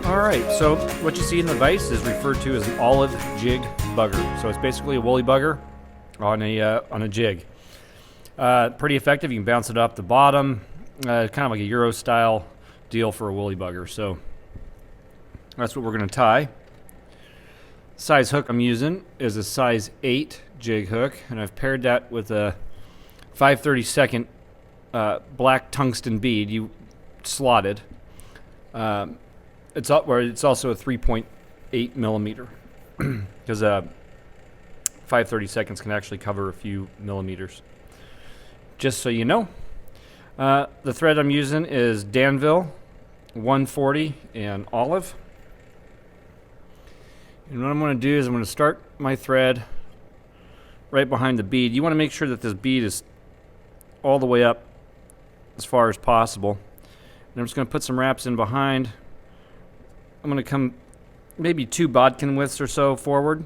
Alright, so what you see in the vise is referred to as an olive jig bugger. So it's basically a woolly bugger on a jig. Pretty effective. You can bounce it off the bottom. Kind of like a Euro style deal for a woolly bugger. So that's what we're going to tie. Size hook I'm using is a size 8 jig hook, and I've paired that with a 5/32 black tungsten bead you slotted. It's also a 3.8 millimeter because 5/32 can actually cover a few millimeters. Just so you know, the thread I'm using is Danville 140 and olive. And what I'm going to do is I'm going to start my thread right behind the bead. You want to make sure that this bead is all the way up as far as possible. And I'm just going to put some wraps in behind. I'm going to come maybe 2 bodkin widths or so forward,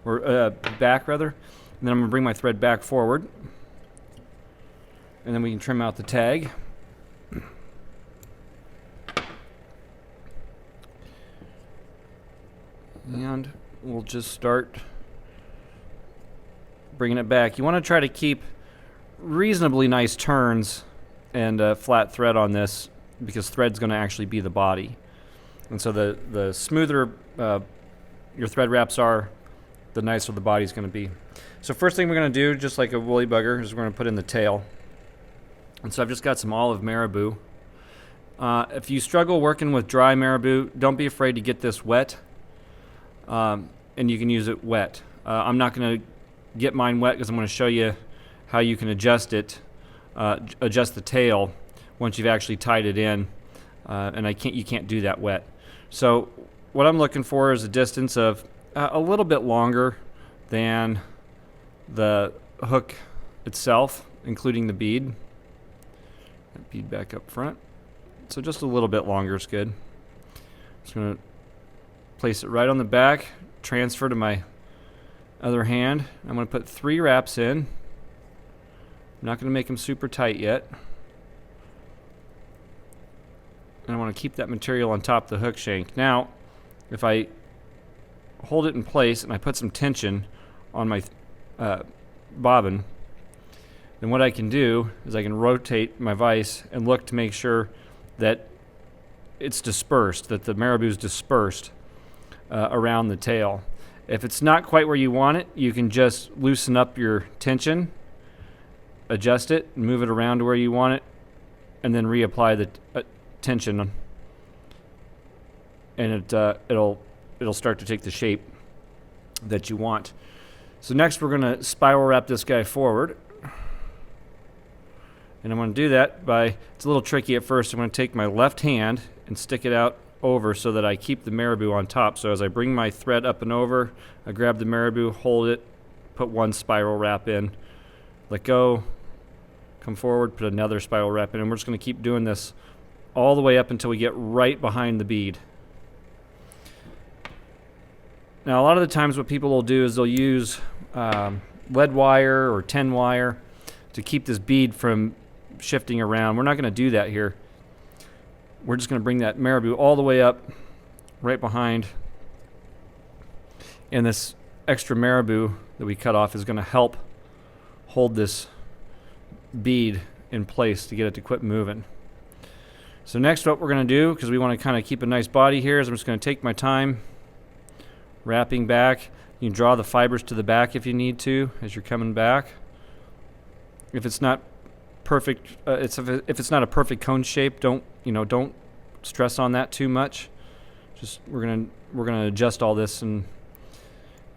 or back rather, and then I'm going to bring my thread back forward, and then we can trim out the tag. And we'll just start bringing it back. You want to try to keep reasonably nice turns and flat thread on this, because thread's going to actually be the body. And so the smoother your thread wraps are, the nicer the body's going to be. So first thing we're going to do, just like a woolly bugger, is we're going to put in the tail. And so I've just got some olive marabou. If you struggle working with dry marabou, don't be afraid to get this wet, and you can use it wet. I'm not going to get mine wet because I'm going to show you how you can adjust it, adjust the tail once you've actually tied it in, and you can't do that wet. So what I'm looking for is a distance of a little bit longer than the hook itself, including the bead. That bead back up front. So just a little bit longer is good. Just going to place it right on the back, transfer to my other hand. I'm going to put 3 wraps in. I'm not going to make them super tight yet. And I want to keep that material on top of the hook shank. Now, if I hold it in place and I put some tension on my bobbin, then what I can do is I can rotate my vise and look to make sure that it's dispersed, that the marabou is dispersed around the tail. If it's not quite where you want it, you can just loosen up your tension, adjust it, move it around to where you want it, and then reapply the tension, and it'll start to take the shape that you want. So next we're going to spiral wrap this guy forward, and I'm going to do that by, it's a little tricky at first, I'm going to take my left hand and stick it out over so that I keep the marabou on top. So as I bring my thread up and over, I grab the marabou, hold it, put 1 spiral wrap in, let go, come forward, put another spiral wrap in, and we're just going to keep doing this all the way up until we get right behind the bead. Now a lot of the times what people will do is they'll use lead wire or tin wire to keep this bead from shifting around. We're not going to do that here. We're just going to bring that marabou all the way up, right behind, and this extra marabou that we cut off is going to help hold this bead in place to get it to quit moving. So next what we're going to do, because we want to kind of keep a nice body here, is I'm just going to take my time wrapping back. You can draw the fibers to the back if you need to as you're coming back. If it's not perfect, if it's not a perfect cone shape, don't stress on that too much. Just we're gonna adjust all this, and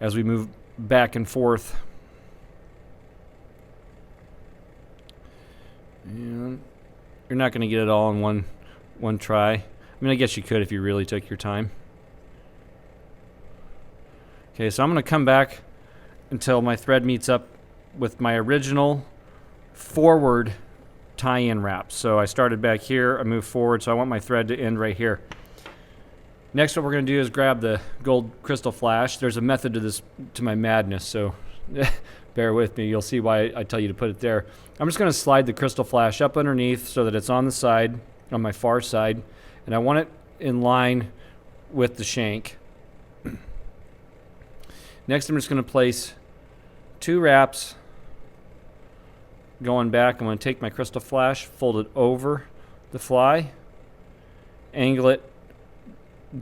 as we move back and forth. And you're not going to get it all in one try. I mean, I guess you could if you really took your time. Okay, so I'm going to come back until my thread meets up with my original forward tie-in wrap. So I started back here, I moved forward, so I want my thread to end right here. Next, what we're going to do is grab the gold crystal flash. There's a method to this, to my madness, so bear with me. You'll see why I tell you to put it there. I'm just going to slide the crystal flash up underneath so that it's on the side, on my far side, and I want it in line with the shank. Next, I'm just going to place 2 wraps going back. I'm going to take my crystal flash, fold it over the fly, angle it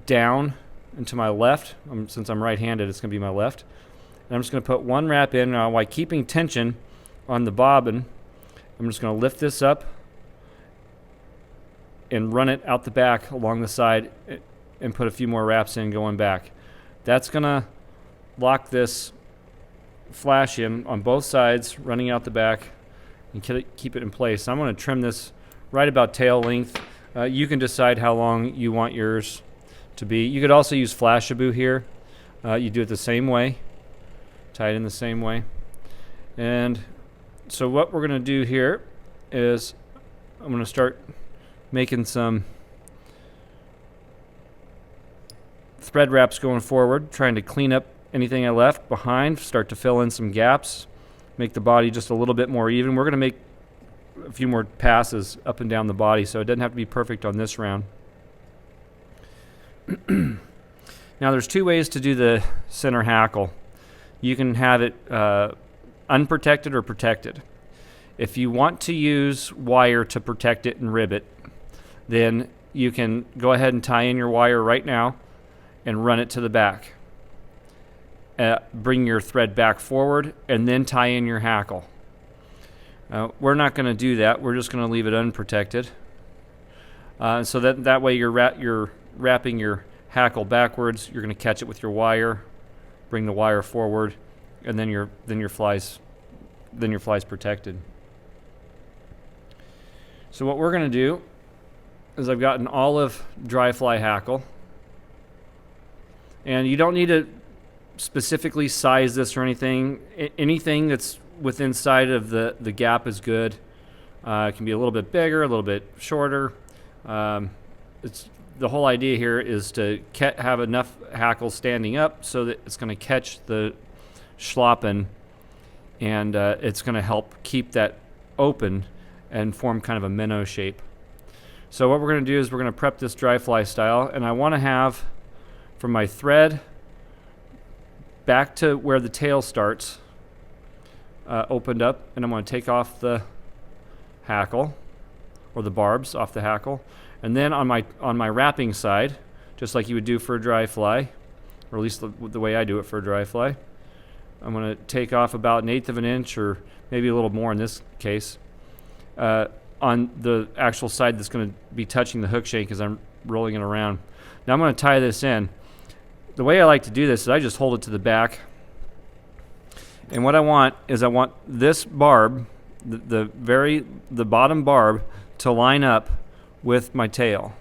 down and to my left. Since I'm right-handed, it's going to be my left. And I'm just going to put 1 wrap in. Now, while keeping tension on the bobbin, I'm just going to lift this up and run it out the back along the side and put a few more wraps in going back. That's going to lock this flash in on both sides, running out the back, and keep it in place. I'm going to trim this right about tail length. You can decide how long you want yours to be. You could also use Flashabou here. You do it the same way, tie it in the same way. And so what we're going to do here is I'm going to start making some thread wraps going forward, trying to clean up anything I left behind, start to fill in some gaps, make the body just a little bit more even. We're going to make a few more passes up and down the body, so it doesn't have to be perfect on this round. Now there's 2 ways to do the center hackle. You can have it unprotected or protected. If you want to use wire to protect it and rivet, then you can go ahead and tie in your wire right now and run it to the back. Bring your thread back forward and then tie in your hackle. We're not going to do that. We're just going to leave it unprotected. So that way you're wrapping your hackle backwards. You're going to catch it with your wire, bring the wire forward, and then your fly's protected. So what we're going to do is I've got an olive dry fly hackle, and you don't need to specifically size this or anything. Anything that's within sight of the gap is good. It can be a little bit bigger, a little bit shorter. It's the whole idea here is to have enough hackle standing up so that it's going to catch the schlappen, and it's going to help keep that open and form kind of a minnow shape. So what we're going to do is we're going to prep this dry fly style, and I want to have from my thread back to where the tail starts opened up, and I'm going to take off the hackle or the barbs off the hackle, and then on my wrapping side, just like you would do for a dry fly, or at least the way I do it for a dry fly, I'm going to take off about 1/8 of an inch, or maybe a little more in this case, on the actual side that's going to be touching the hook shank as I'm rolling it around. Now I'm going to tie this in. The way I like to do this is I just hold it to the back, and what I want is I want this barb, the bottom barb, to line up with my tail,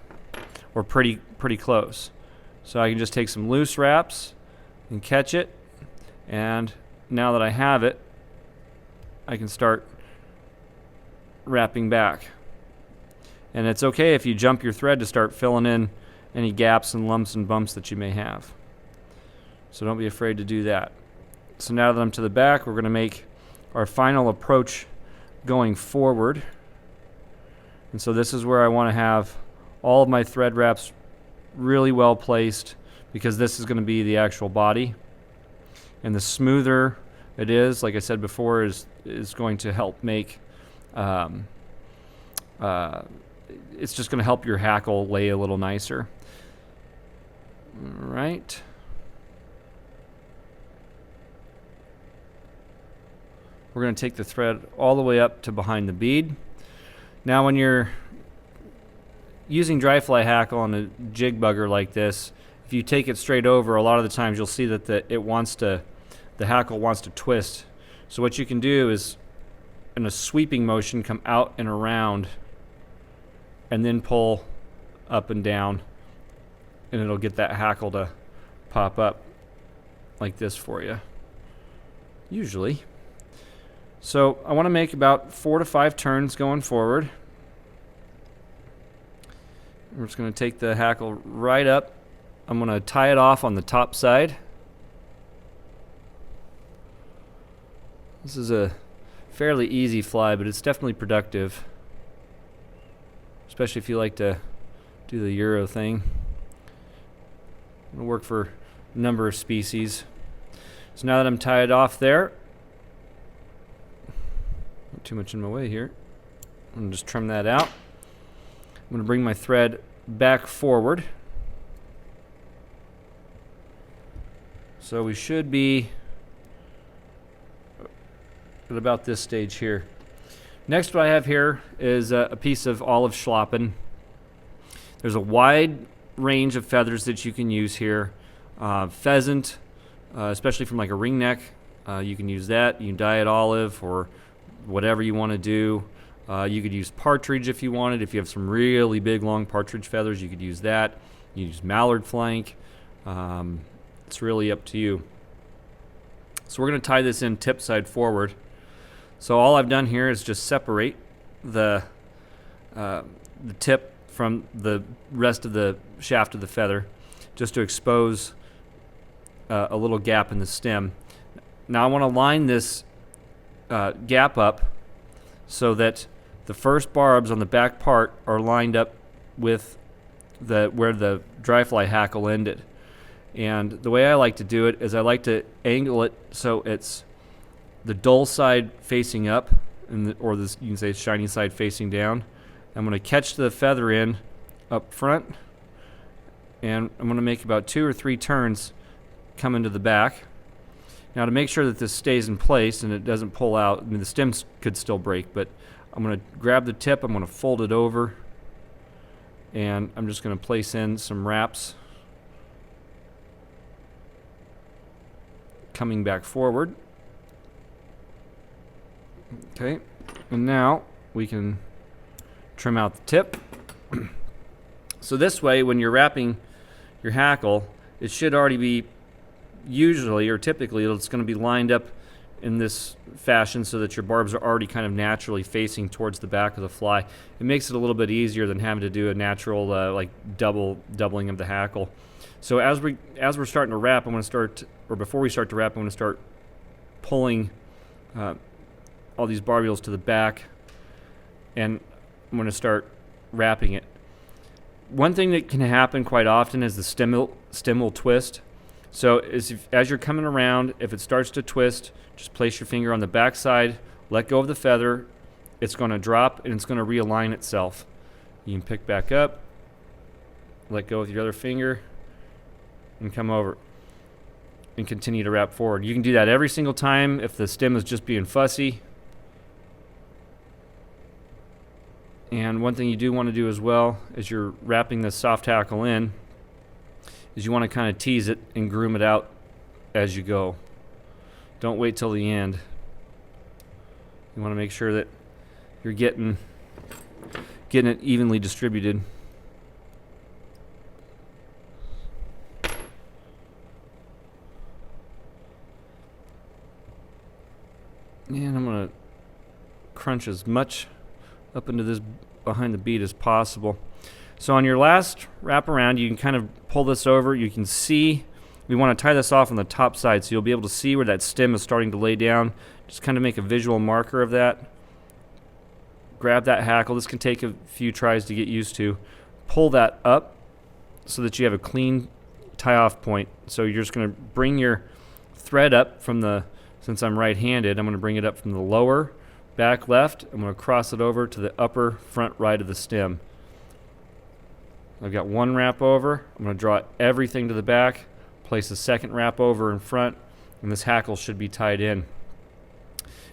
or pretty close. So I can just take some loose wraps and catch it, and now that I have it, I can start wrapping back. And it's okay if you jump your thread to start filling in any gaps and lumps and bumps that you may have. So don't be afraid to do that. So now that I'm to the back, we're going to make our final approach going forward. And so this is where I want to have all of my thread wraps really well placed, because this is going to be the actual body. And the smoother it is, like I said before, is going to help make it's just going to help your hackle lay a little nicer. All right. We're going to take the thread all the way up to behind the bead. Now when you're using dry fly hackle on a jig bugger like this, if you take it straight over, a lot of the times you'll see that the hackle wants to twist. So what you can do is, in a sweeping motion, come out and around, and then pull up and down, and it'll get that hackle to pop up like this for you, usually. So I want to make about 4 to 5 turns going forward. We're just going to take the hackle right up. I'm going to tie it off on the top side. This is a fairly easy fly, but it's definitely productive, especially if you like to do the Euro thing. It'll work for a number of species. So now that I'm tied off there, not too much in my way here, I'm going to just trim that out. I'm going to bring my thread back forward. So we should be at about this stage here. Next, what I have here is a piece of olive schlappen. There's a wide range of feathers that you can use here. Pheasant, especially from like a ring neck, you can use that. You can dye it olive or whatever you want to do. You could use partridge if you wanted. If you have some really big long partridge feathers, you could use that. You use mallard flank. It's really up to you. So we're going to tie this in tip side forward. So all I've done here is just separate the tip from the rest of the shaft of the feather, just to expose a little gap in the stem. Now I want to line this gap up so that the first barbs on the back part are lined up with where the dry fly hackle ended. And the way I like to do it is I like to angle it so it's the dull side facing up, or this, you can say shiny side facing down. I'm going to catch the feather in up front, and I'm going to make about 2 or 3 turns coming to the back. Now to make sure that this stays in place and it doesn't pull out, I mean the stems could still break, but I'm going to grab the tip, I'm going to fold it over, and I'm just going to place in some wraps coming back forward. Okay, and now we can trim out the tip. So this way, when you're wrapping your hackle, it should already be, usually or typically, it's going to be lined up in this fashion so that your barbs are already kind of naturally facing towards the back of the fly. It makes it a little bit easier than having to do a natural like doubling of the hackle. So as we're starting to wrap, I'm going to start, or before we start to wrap, I'm going to start pulling all these barbules to the back, and I'm going to start wrapping it. One thing that can happen quite often is the stem will twist. So as you're coming around, if it starts to twist, just place your finger on the back side, let go of the feather, it's going to drop and it's going to realign itself. You can pick back up, let go with your other finger, and come over and continue to wrap forward. You can do that every single time if the stem is just being fussy. And one thing you do want to do as well as you're wrapping this soft hackle in is you want to kind of tease it and groom it out as you go. Don't wait till the end. You want to make sure that you're getting it evenly distributed. And I'm going to crunch as much up into this behind the bead as possible. So on your last wrap around, you can kind of pull this over. You can see, we want to tie this off on the top side so you'll be able to see where that stem is starting to lay down. Just kind of make a visual marker of that. Grab that hackle. This can take a few tries to get used to. Pull that up so that you have a clean tie off point. So you're just going to bring your thread up from the, since I'm right-handed, I'm going to bring it up from the lower back left. I'm going to cross it over to the upper front right of the stem. I've got one wrap over. I'm going to draw everything to the back, place a second wrap over in front, and this hackle should be tied in.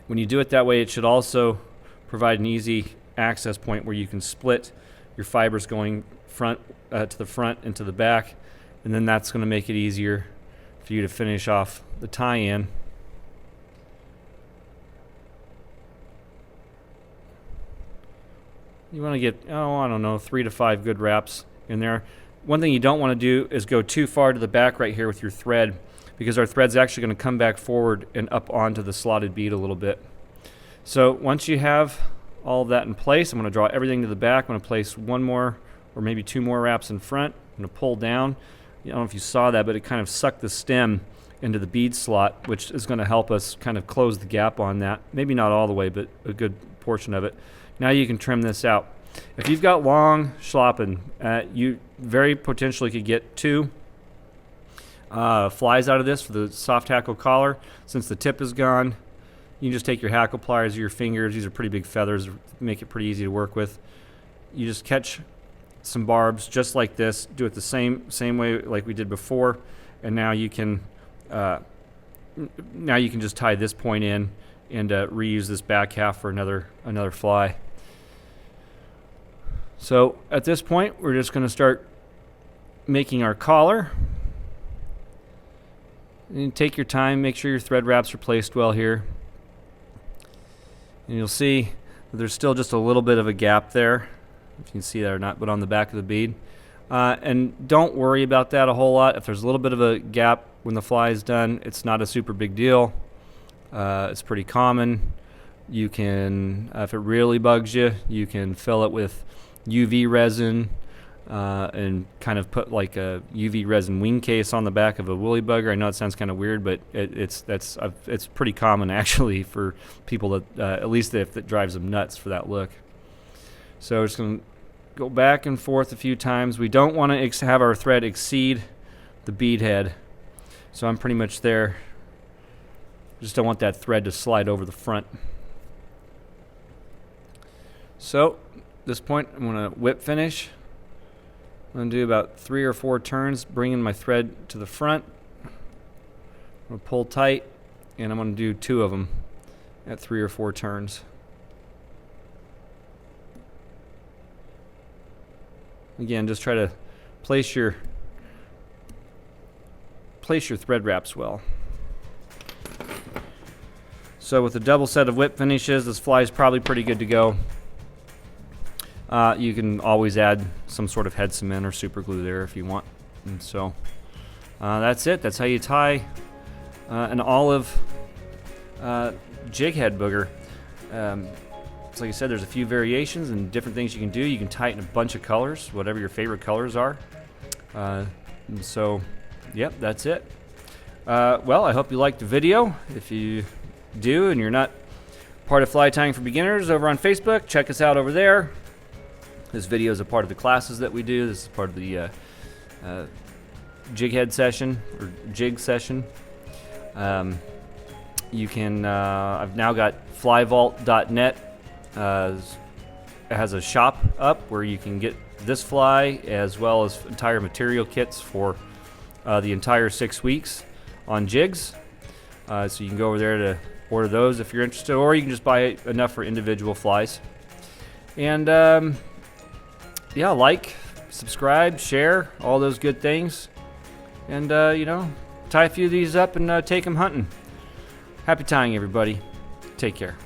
When you do it that way, it should also provide an easy access point where you can split your fibers going front to the front and to the back, and then that's going to make it easier for you to finish off the tie-in. You want to get, I don't know, 3 to 5 good wraps in there. One thing you don't want to do is go too far to the back right here with your thread, because our thread's actually going to come back forward and up onto the slotted bead a little bit. So once you have all of that in place, I'm going to draw everything to the back. I'm going to place one more or maybe 2 more wraps in front. I'm going to pull down. I don't know if you saw that, but it kind of sucked the stem into the bead slot, which is going to help us kind of close the gap on that. Maybe not all the way, but a good portion of it. Now you can trim this out. If you've got long schloppen, you very potentially could get 2 flies out of this for the soft hackle collar. Since the tip is gone, you can just take your hackle pliers or your fingers. These are pretty big feathers, make it pretty easy to work with. You just catch some barbs just like this, do it the same way like we did before, and now you can just tie this point in and reuse this back half for another fly. So at this point, we're just going to start making our collar. And take your time, make sure your thread wraps are placed well here. And you'll see that there's still just a little bit of a gap there, if you can see that or not, but on the back of the bead. And don't worry about that a whole lot. If there's a little bit of a gap when the fly is done, it's not a super big deal. It's pretty common. You can, if it really bugs you, you can fill it with UV resin and kind of put like a UV resin wing case on the back of a woolly bugger. I know it sounds kind of weird, but it's pretty common actually for people that at least if it drives them nuts for that look. So we're just going to go back and forth a few times. We don't want to have our thread exceed the bead head, so I'm pretty much there. Just don't want that thread to slide over the front. So at this point, I'm going to whip finish. I'm going to do about 3 or 4 turns, bringing my thread to the front. I'm going to pull tight, and I'm going to do 2 of them at 3 or 4 turns. Again, just try to place your thread wraps well. So with a double set of whip finishes, this fly is probably pretty good to go. You can always add some sort of head cement or super glue there if you want. And so that's it. That's how you tie an olive jig head booger. So like I said, there's a few variations and different things you can do. You can tie it in a bunch of colors, whatever your favorite colors are. So, yep, that's it. Well, I hope you liked the video. If you do and you're not part of Fly Tying for Beginners over on Facebook, check us out over there. This video is a part of the classes that we do. This is part of the jig head session or jig session. You can, I've now got flyvault.net. It has a shop up where you can get this fly as well as entire material kits for the entire 6 weeks on jigs. So you can go over there to order those if you're interested, or you can just buy enough for individual flies. And yeah, like, subscribe, share, all those good things. And you know, tie a few of these up and take them hunting. Happy tying, everybody. Take care.